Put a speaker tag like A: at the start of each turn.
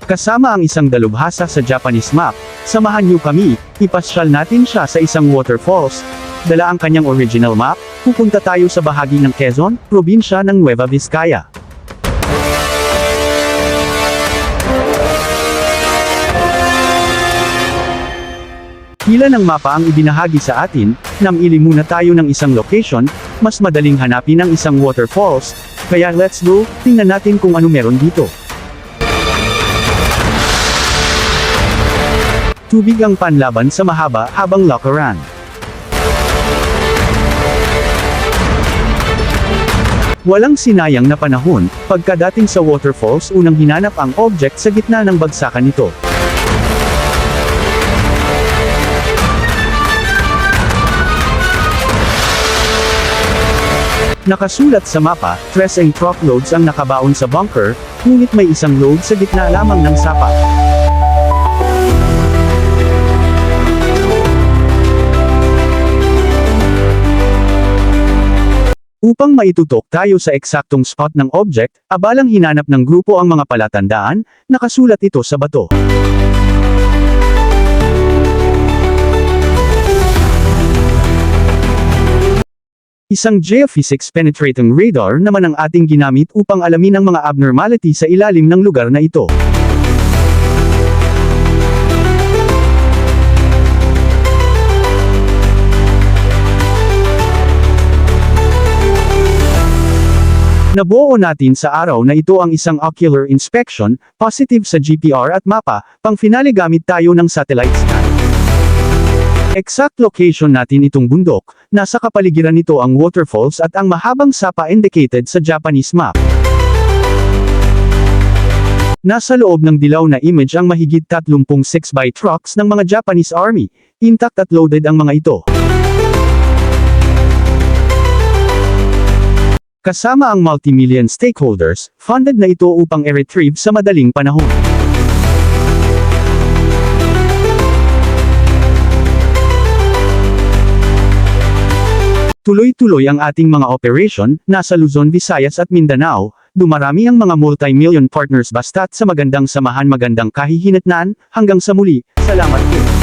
A: Kasama ang isang dalubhasa sa Japanese map, samahan niyo kami, ipasyal natin siya sa isang waterfalls. Dala ang kanyang original map, pupunta tayo sa bahagi ng Quezon, probinsya ng Nueva Vizcaya. Pila ng mapa ang ibinahagi sa atin, namili muna tayo ng isang location, mas madaling hanapin ang isang waterfalls, kaya let's go, tingnan natin kung ano meron dito. Tubig ang panlaban sa mahaba habang lakaran. Walang sinayang na panahon, pagkadating sa waterfalls unang hinanap ang object sa gitna ng bagsakan nito. Nakasulat sa mapa, 3 truckloads ang nakabaon sa bunker, ngunit may isang load sa gitna lamang ng sapa. Upang maitutok tayo sa eksaktong spot ng object, abalang hinanap ng grupo ang mga palatandaan, nakasulat ito sa bato. Isang geophysics penetrating radar naman ang ating ginamit upang alamin ang mga abnormality sa ilalim ng lugar na ito. Nabuo natin sa araw na ito ang isang ocular inspection, positive sa GPR at mapa, pang-finale gamit tayo ng satellite scan. Exact location natin itong bundok, nasa kapaligiran nito ang waterfalls at ang mahabang sapa indicated sa Japanese map. Nasa loob ng dilaw na image ang mahigit 30 6x trucks ng mga Japanese Army, intact at loaded ang mga ito. Kasama ang multi-million stakeholders, funded na ito upang i-retrieve sa madaling panahon. Tuloy-tuloy ang ating mga operation, nasa Luzon, Visayas at Mindanao, dumarami ang mga multi-million partners basta't sa magandang samahan magandang kahihinatnan, hanggang sa muli, salamat po.